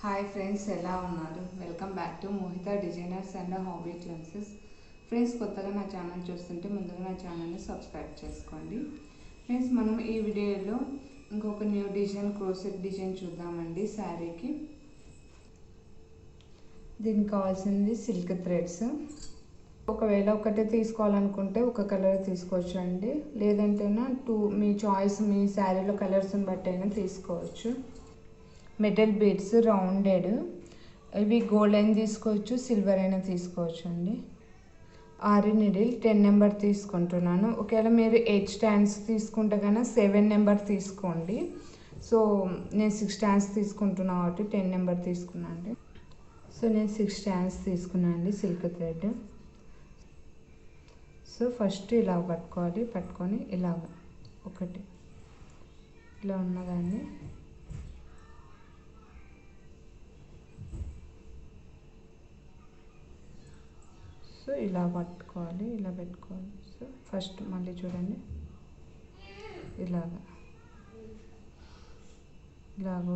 Hi friends, ఎలా ఉన్నారు? Welcome back to Mohita designers and hobby classes. Friends, కొత్తగా నా ఛానల్ చూస్తుంటే ముందుగా నా ఛానల్ని సబ్స్క్రైబ్ చేసుకోండి. ఫ్రెండ్స్, మనం ఈ వీడియోలో ఇంకొక న్యూ డిజైన్ క్రోసెట్ డిజైన్ చూద్దామండి శారీకి. దీనికి కావాల్సింది సిల్క్ థ్రెడ్స్. ఒకవేళ ఒకటే తీసుకోవాలనుకుంటే ఒక కలర్ తీసుకోవచ్చు అండి, లేదంటేనా మీ చాయిస్, మీ శారీలో కలర్స్ని బట్టి అయినా తీసుకోవచ్చు. మెటల్ బీడ్స్ రౌండెడ్, ఇవి గోల్డ్ అయినా తీసుకోవచ్చు, సిల్వర్ అయినా తీసుకోవచ్చు అండి. ఆరి నీడిల్ 10 నెంబర్ తీసుకుంటున్నాను. ఒకవేళ మీరు 8 స్టాండ్స్ తీసుకుంటే కన్నా 7 నెంబర్ తీసుకోండి. సో నేను 6 స్టాండ్స్ తీసుకుంటున్నాను కాబట్టి 10 నెంబర్ తీసుకున్నాను అండి. సో నేను 6 స్టాండ్స్ తీసుకున్నాను అండి సిల్క్ థ్రెడ్. సో ఫస్ట్ ఇలా పట్టుకోవాలి, పట్టుకొని ఇలాగ ఒకటి ఇలా ఉన్నదాన్ని సో ఇలా పట్టుకోవాలి, ఇలా పెట్టుకోవాలి. సో ఫస్ట్ మళ్ళీ చూడండి, ఇలాగ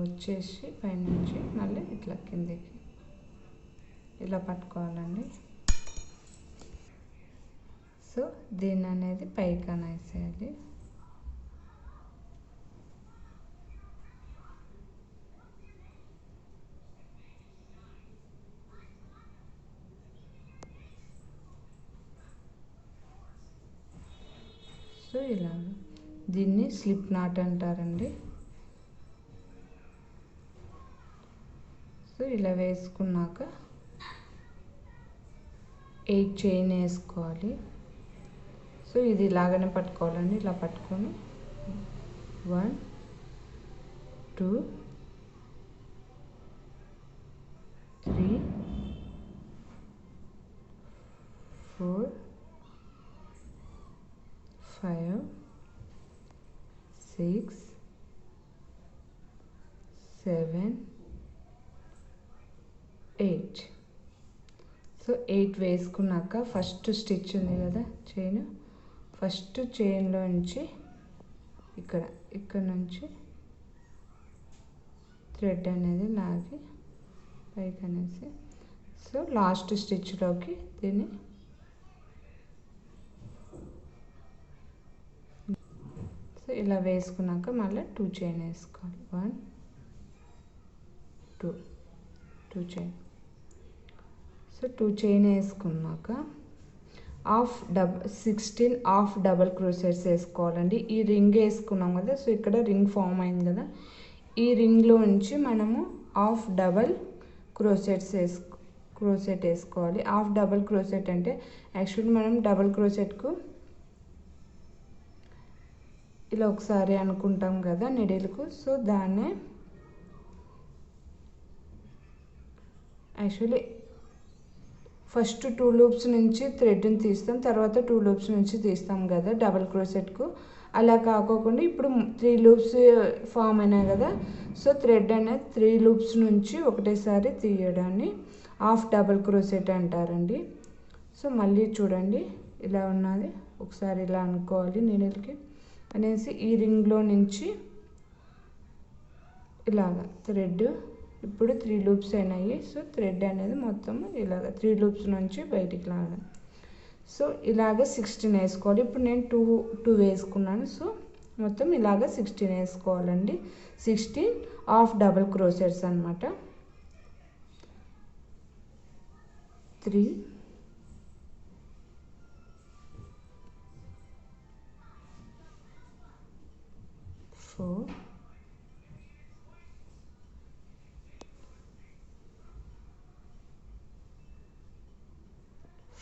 వచ్చేసి పైనుంచి మళ్ళీ ఇట్లా కిందికి ఇలా పట్టుకోవాలండి. సో దీన్ని అనేది పైకి అనేసేయాలి. సో ఇలా దీన్ని స్లిప్ నాట్ అంటారండి. సో ఇలా వేసుకున్నాక 8 చైన్ వేసుకోవాలి. సో ఇది ఇలాగనే పట్టుకోవాలండి, ఇలా పట్టుకొని 1 2 3 4 5 6 7 8. సో 8 వేసుకున్నాక ఫస్ట్ స్టిచ్ ఉంది కదా చైన్, ఫస్ట్ చైన్లో నుంచి ఇక్కడ నుంచి థ్రెడ్ అనేది లాగి పైకి అనేసి, సో లాస్ట్ స్టిచ్లోకి దీన్ని సో ఇలా వేసుకున్నాక మళ్ళీ 2 చైన్ వేసుకోవాలి. 1 2 చైన్. సో 2 చైన్ వేసుకున్నాక 16 హాఫ్ డబల్ క్రోషెట్స్ వేసుకోవాలండి. ఈ రింగ్ వేసుకున్నాం కదా, సో ఇక్కడ రింగ్ ఫామ్ అయింది కదా, ఈ రింగ్లో నుంచి మనము హాఫ్ డబల్ క్రోషెట్ వేసుకోవాలి. హాఫ్ డబల్ క్రోషెట్ అంటే యాక్చువల్లీ మనం డబల్ క్రోషెట్కు ఇలా ఒకసారి అనుకుంటాం కదా నిడిల్కు. సో దాన్నే యాక్చువల్లీ ఫస్ట్ 2 లూప్స్ నుంచి థ్రెడ్ని తీస్తాం, తర్వాత 2 లూప్స్ నుంచి తీస్తాం కదా డబల్ క్రోషెట్కు. అలా కాకోకుండా ఇప్పుడు 3 లూప్స్ ఫామ్ అయినాయి కదా, సో థ్రెడ్ అనేది 3 లూప్స్ నుంచి ఒకటేసారి తీయడాన్ని హాఫ్ డబల్ క్రోషెట్ అంటారండి. సో మళ్ళీ చూడండి, ఇలా ఉన్నది ఒకసారి ఇలా అనుకోవాలి నీడిల్కి అనేసి, ఈ రింగ్లో నుంచి ఇలాగ థ్రెడ్ ఇప్పుడు 3 లూప్స్ అయినాయి. సో థ్రెడ్ అనేది మొత్తం ఇలాగ 3 లూప్స్ నుంచి బయటికి లాగా. సో ఇలాగ 16 వేసుకోవాలి. ఇప్పుడు నేను 2 వేసుకున్నాను. సో మొత్తం ఇలాగ 16 వేసుకోవాలండి. 16 హాఫ్ డబల్ క్రోషెట్స్ అనమాట. 3 4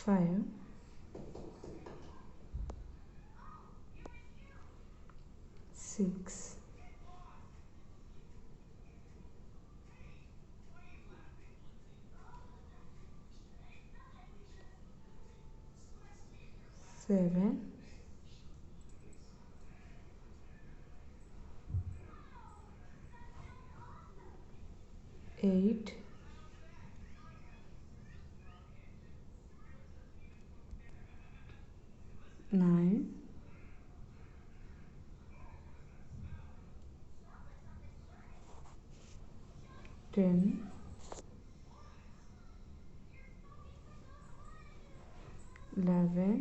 5 6 7 8 9 10 11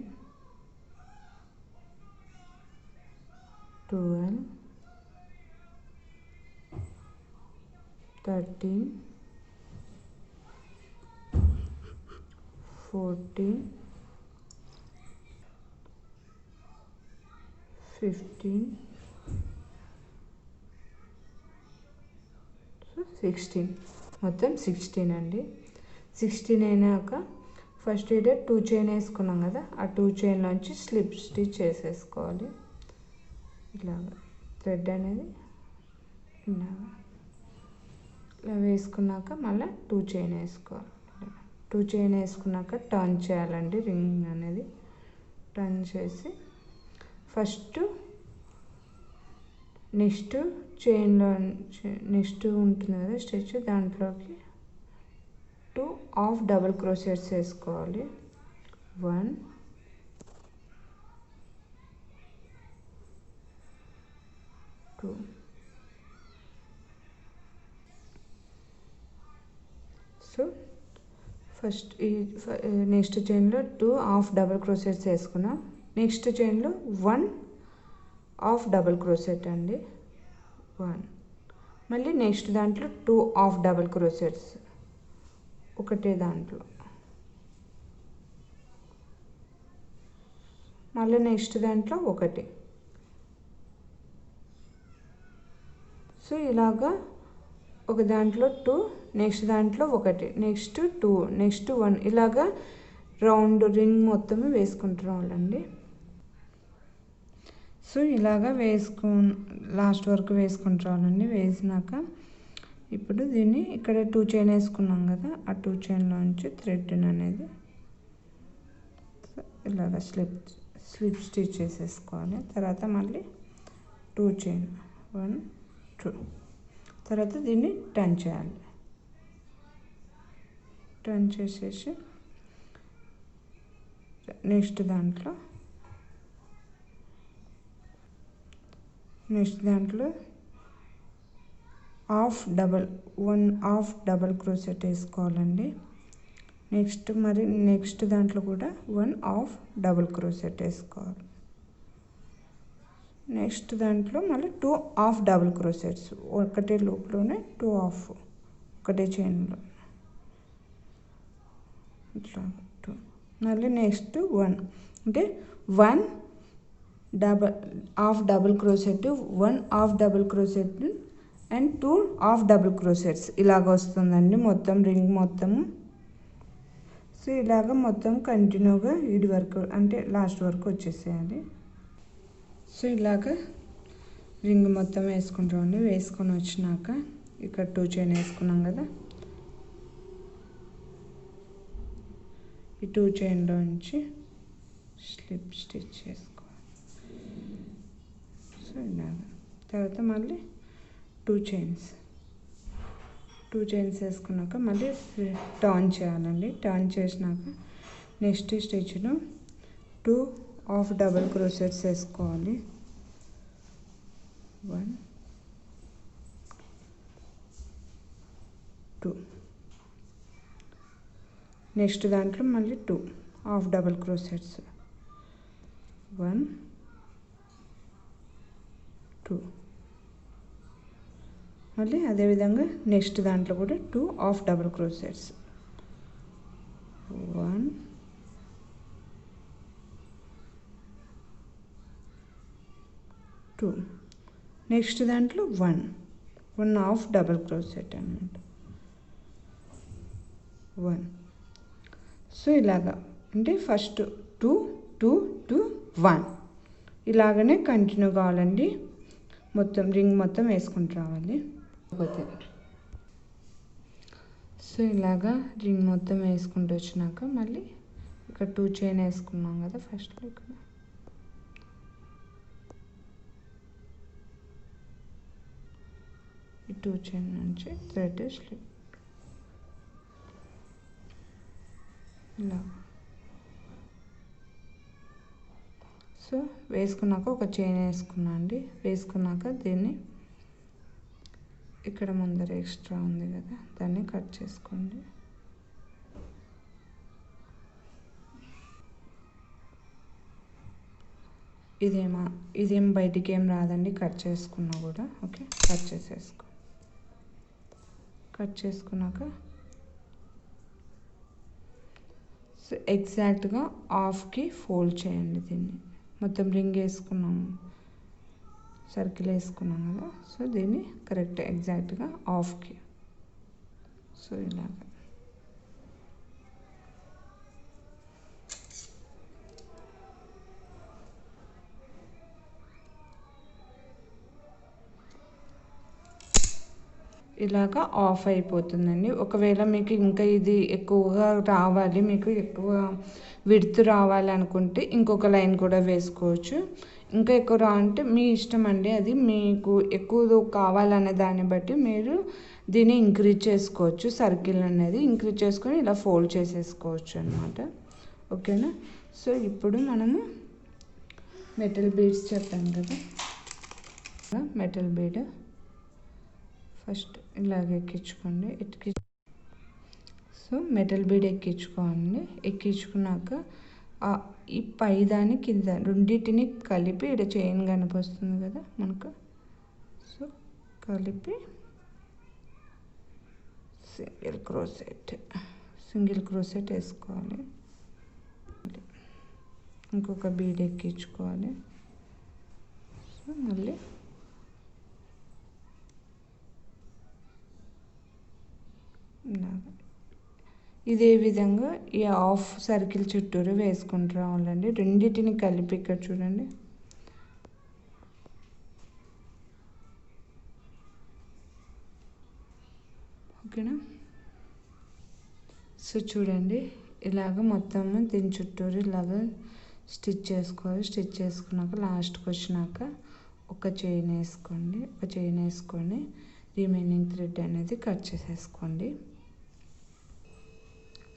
12 13 14 15 16 మొత్తం 16 అండి. 16 అయినాక ఫస్ట్ ఇక్కడ 2 చైన్ వేసుకున్నాం కదా, ఆ 2 చైన్లోంచి స్లిప్ స్టిచ్ చేసేసుకోవాలి. ఇలాగా థ్రెడ్ అనేది ఇలా వేసుకున్నాక మళ్ళీ 2 చైన్ వేసుకోవాలి. 2 చైన్ వేసుకున్నాక టర్న్ చేయాలండి. రింగ్ అనేది టర్న్ చేసి ఫస్ట్ నెక్స్ట్ చైన్లో నెక్స్ట్ ఉంటుంది కదా స్టిచ్, దాంట్లోకి 2 హాఫ్ డబుల్ క్రోషెట్స్ వేసుకోవాలి. 1 2 సో ఫస్ట్ ఈ నెక్స్ట్ చైన్లో 2 హాఫ్ డబుల్ క్రోషెట్స్ వేసుకున్నాం. నెక్స్ట్ చైన్లో 1 హాఫ్ డబుల్ క్రోషెట్ అండి. 1 మళ్ళీ నెక్స్ట్ దాంట్లో 2 హాఫ్ డబుల్ క్రోషెట్స్ ఒకటే దాంట్లో, మళ్ళీ నెక్స్ట్ దాంట్లో ఒకటి. సో ఇలాగా ఒక దాంట్లో 2, నెక్స్ట్ దాంట్లో ఒకటి, నెక్స్ట్ 2, నెక్స్ట్ 1, ఇలాగా రౌండ్ రింగ్ మొత్తం వేసుకుంటూ రావాలండి. సో ఇలాగా లాస్ట్ వరకు వేసుకుంటూ రావాలండి. వేసినాక ఇప్పుడు దీన్ని ఇక్కడ 2 చైన్ వేసుకున్నాం కదా, ఆ 2 చైన్లోంచి థ్రెడ్ అనేది ఇలాగ స్లిప్ స్టిచ్ చేసేసుకోవాలి. తర్వాత మళ్ళీ 2 చైన్ 1 2, తర్వాత దీన్ని టర్న్ చేయాలి. టర్న్ చేసేసి నెక్స్ట్ దాంట్లో 1 హాఫ్ డబల్ క్రోషెట్ వేసుకోవాలండి. నెక్స్ట్ దాంట్లో కూడా 1 హాఫ్ డబుల్ క్రోషెట్ వేసుకోవాలి. నెక్స్ట్ దాంట్లో మళ్ళీ 2 హాఫ్ డబుల్ క్రోషెట్స్, ఒకటే లూప్లోనే 2 హాఫ్ ఒకటే చైన్లో ఇట్లా 2. మళ్ళీ నెక్స్ట్ 1 అంటే 1 half double crochet, 1 half double crochet and 2 half double crochets ఇలాగ వస్తుందండి మొత్తం రింగ్ మొత్తము. సో ఇలాగ మొత్తం కంటిన్యూగా ఇది వరకు అంటే లాస్ట్ వరకు వచ్చేసేయాలి. సో ఇలాగ రింగ్ మొత్తం వేసుకుంటామండి. వేసుకొని వచ్చినాక ఇక్కడ 2 చైన్ వేసుకున్నాం కదా, ఈ 2 చైన్లోంచి స్లిప్ స్టిచ్ చేసుకోవాలి. సో ఇలాగ తర్వాత మళ్ళీ 2 చైన్స్ వేసుకున్నాక మళ్ళీ టర్న్ చేయాలండి. టర్న్ చేసినాక నెక్స్ట్ స్టిచ్లో 2 హాఫ్ డబుల్ క్రోషెట్స్ వేసుకోవాలి. 1 2, నెక్స్ట్ దాంట్లో మళ్ళీ 2 హాఫ్ డబుల్ క్రోషెట్స్ 1 2, మళ్ళీ అదేవిధంగా నెక్స్ట్ దాంట్లో కూడా 2 హాఫ్ డబుల్ క్రోషెట్స్ 1 2, నెక్స్ట్ దాంట్లో 1 హాఫ్ డబుల్ క్రోషెట్ అన్నమాట 1. సో ఇలాగా అంటే ఫస్ట్ 2 2 2 1 ఇలాగనే కంటిన్యూ కావాలండి. మొత్తం రింగ్ మొత్తం వేసుకుంటూ రావాలి. సో ఇలాగా రింగ్ మొత్తం వేసుకుంటూ వచ్చినాక మళ్ళీ ఇక్కడ 2 చైన్ వేసుకున్నాం కదా ఫస్ట్లో, ఇక్కడ ఈ 2 చైన్ నుంచి థ్రెడ్ స్లిప్ ఇలా. సో వేసుకున్నాక ఒక చైన్ వేసుకున్నా అండి. వేసుకున్నాక దీన్ని ఇక్కడ ముందర ఎక్స్ట్రా ఉంది కదా దాన్ని కట్ చేసుకోండి. ఇదేం బయటికి ఏం రాదండి, కట్ చేసుకున్నా కూడా. ఓకే, కట్ చేసుకున్నాక సో ఎగ్జాక్ట్గా హాఫ్కి ఫోల్డ్ చేయండి. దీన్ని మొత్తం రింగ్ వేసుకున్నాము, సర్కిల్ వేసుకున్నాం కదా, సో దీన్ని కరెక్ట్ ఎగ్జాక్ట్గా హాఫ్కి. సో ఇలాగా ఆఫ్ అయిపోతుందండి. ఒకవేళ మీకు ఇంకా ఇది ఎక్కువగా రావాలి, మీకు ఎక్కువ విడ్త్ రావాలి అనుకుంటే ఇంకొక లైన్ కూడా వేసుకోవచ్చు. ఇంకా ఎక్కువ రావాలంటే మీ ఇష్టం అండి, అది మీకు ఎక్కువ కావాలనే దాన్ని బట్టి మీరు దీన్ని ఇంక్రీజ్ చేసుకోవచ్చు. సర్కిల్ అనేది ఇంక్రీజ్ చేసుకొని ఇలా ఫోల్డ్ చేసేసుకోవచ్చు అనమాట. ఓకేనా. సో ఇప్పుడు మనము మెటల్ బీడ్స్ చెప్పాను కదా, మెటల్ బీడ్ ఫస్ట్ ఇలాగ ఎక్కించుకోండి. సో మెటల్ బీడ్ ఎక్కించుకోండి. ఎక్కించుకున్నాక ఈ పైదాన్ని కింద రెండింటిని కలిపి ఇక్కడ చైన్ కనిపిస్తుంది కదా మనకు, సో కలిపి సింగిల్ క్రోసెట్ వేసుకోవాలి. ఇంకొక బీడ్ ఎక్కించుకోవాలి. సో మళ్ళీ ఇదే విధంగా ఈ హాఫ్ సర్కిల్ చుట్టూరు వేసుకుంటూ రావాలండి. రెండింటిని కలిపి ఇక్కడ చూడండి. ఓకేనా. సో చూడండి, ఇలాగ మొత్తం దీని చుట్టూరు ఇలాగ స్టిచ్ చేసుకోవాలి. స్టిచ్ చేసుకున్నాక లాస్ట్కి వచ్చినాక ఒక చైన్ వేసుకోండి. ఒక చైన్ వేసుకొని రిమైనింగ్ థ్రెడ్ అనేది కట్ చేసేసుకోండి.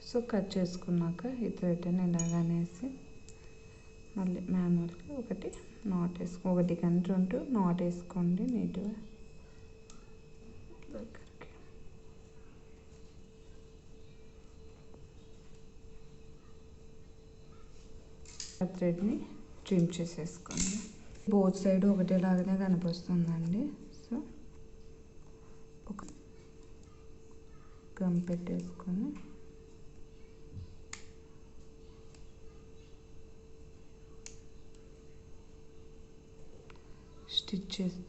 సో కట్ చేసుకున్నాక ఈ థ్రెడ్ని ఇలాగనేసి మళ్ళీ మాన్యువల్గా ఒకటి కానీ 2 నాట్ వేసుకోండి నీట్గా. దగ్గరికి ఆ థ్రెడ్ని ట్రిమ్ చేసేసుకోండి. బోత్ సైడ్ ఒకటేలాగానే కనిపిస్తుందండి. సో ఒక గమ్ పెట్టేసుకొని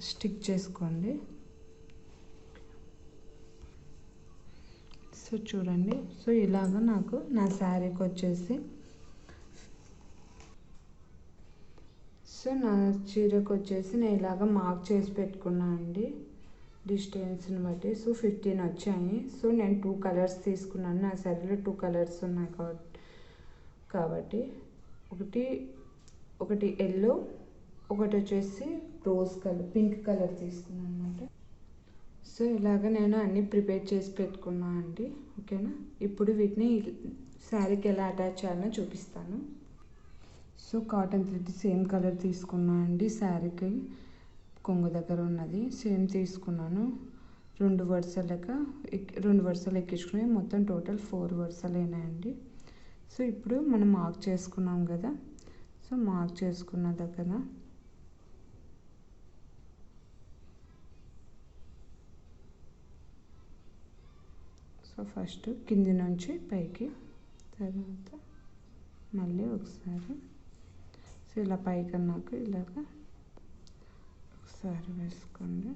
స్టిక్ చేసుకోండి. సో చూడండి, సో ఇలాగ నాకు నా శారీకి వచ్చేసి, సో నా చీరకు వచ్చేసి నేను ఇలాగ మార్క్ చేసి పెట్టుకున్నాను అండి డిస్టెన్స్ని బట్టి. సో 15 వచ్చాయి. సో నేను 2 కలర్స్ తీసుకున్నాను. నా శారీలో 2 కలర్స్ ఉన్నాయి కాబట్టి ఒకటి ఎల్లో, ఒకటి వచ్చేసి రోజ్ కలర్, పింక్ కలర్ తీసుకున్నాను అనమాట. సో ఇలాగ నేను అన్నీ ప్రిపేర్ చేసి పెట్టుకున్నా అండి. ఓకేనా. ఇప్పుడు వీటిని శారీకి ఎలా అటాచ్ చేయాలో చూపిస్తాను. So cotton thread same colour తీసుకున్నా అండి. శారీకి కొంగు దగ్గర ఉన్నది సేమ్ తీసుకున్నాను. 2 వరుసలు ఎక్కించుకుని మొత్తం టోటల్ 4 వరుసలు అయినాయండి. సో ఇప్పుడు మనం మార్క్ చేసుకున్నాం కదా, సో మార్క్ చేసుకున్న దగ్గర సో ఫస్ట్ కింది నుంచి పైకి, తర్వాత మళ్ళీ ఒకసారి సో ఇలా పైకి అన్నాక ఇలాగ ఒకసారి వేసుకోండి.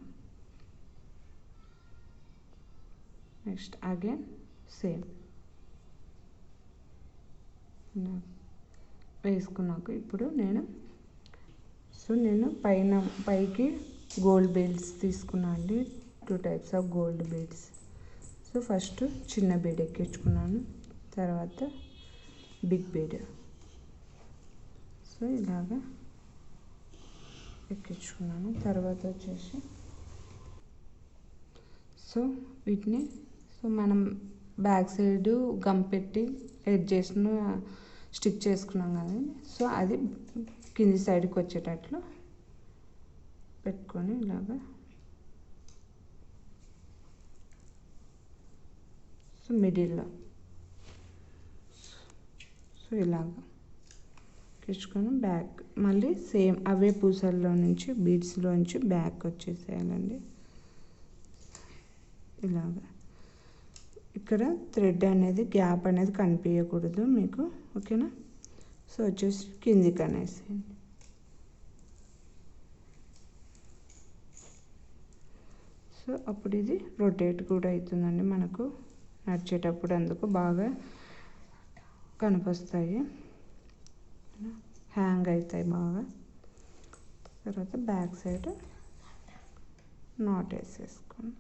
నెక్స్ట్ అగైన్ సేమ్ వేసుకున్నాక ఇప్పుడు నేను పైకి గోల్డ్ బీడ్స్ తీసుకున్నాను అండి. 2 types of gold beads. So first చిన్న బీడ్ ఎక్కించుకున్నాను, తర్వాత బిగ్ బీడ్. సో ఇలాగా ఎక్కించుకున్నాను. తర్వాత వచ్చేసి సో వీటిని మనం బ్యాక్ సైడ్ గమ్ పెట్టి ఎడ్జెస్ను స్టిక్ చేసుకున్నాం కదండి. సో అది కింది సైడ్కి వచ్చేటట్లు పెట్టుకొని ఇలాగా సో మిడిల్లో సో ఇలాగా ఎక్కించుకొని బ్యాక్ మళ్ళీ సేమ్ అవే పూసల్లో నుంచి బీడ్స్లోంచి బ్యాక్ వచ్చేసేయాలండి. ఇలాగా ఇక్కడ థ్రెడ్ అనేది గ్యాప్ అనేది కనిపించకూడదు మీకు, ఓకేనా. సో వచ్చేసి కిందికి అనేసేయండి. సో అప్పుడు ఇది రొటేట్ కూడా అవుతుందండి మనకు నడిచేటప్పుడు, అందుకు బాగా కనిపిస్తాయి, హ్యాంగ్ అవుతాయి బాగా. తర్వాత బ్యాక్ సైడ్ నాట్ వేసేసుకోండి.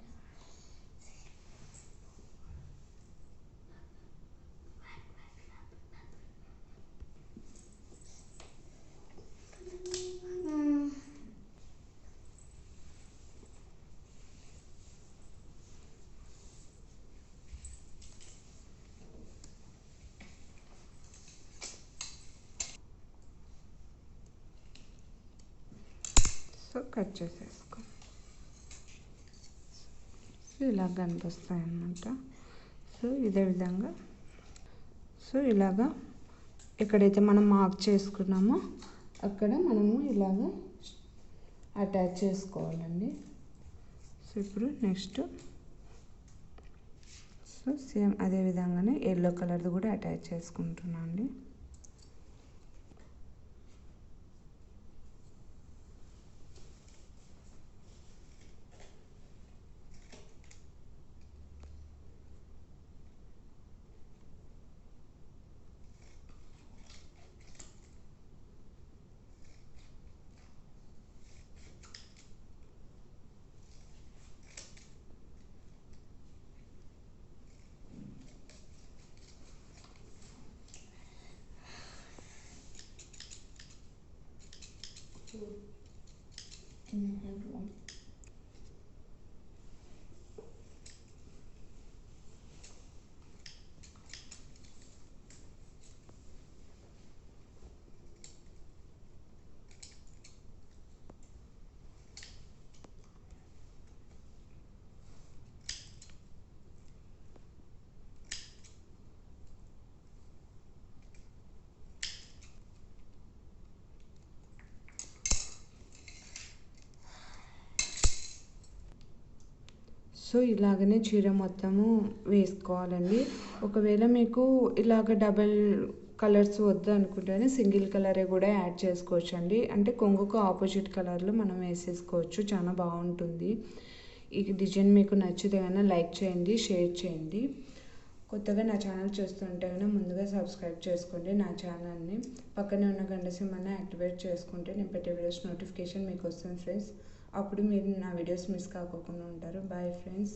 సో కట్ చేసేసుకో. సో ఇలా కనిపిస్తాయి అన్నమాట. సో ఇదే విధంగా సో ఇలాగా ఎక్కడైతే మనం మార్క్ చేసుకున్నామో అక్కడ మనము ఇలాగా అటాచ్ చేసుకోవాలండి. సో ఇప్పుడు నెక్స్ట్ సో సేమ్ అదే విధంగానే ఎల్లో కలర్ది కూడా అటాచ్ చేసుకుంటున్నాను అండి. సో ఇలాగనే చీర మొత్తము వేసుకోవాలండి. ఒకవేళ మీకు ఇలాగ డబల్ కలర్స్ వద్దు అనుకుంటేనే సింగిల్ కలరే కూడా యాడ్ చేసుకోవచ్చు అండి. అంటే కొంగుకు ఆపోజిట్ కలర్లో మనం వేసేసుకోవచ్చు, చాలా బాగుంటుంది. ఈ డిజైన్ మీకు నచ్చితే కనుక లైక్ చేయండి, షేర్ చేయండి. కొత్తగా నా ఛానల్ చూస్తుంటే కనుక ముందుగా సబ్స్క్రైబ్ చేసుకోండి నా ఛానల్ని. పక్కనే ఉన్న గంట సింబల్ని యాక్టివేట్ చేసుకుంటే నేను పెట్టే వీడియోస్ నోటిఫికేషన్ మీకు వస్తుంది ఫ్రెండ్స్. అప్పుడు మీరు నా వీడియోస్ మిస్ కాకుండా ఉంటారు. Bye friends.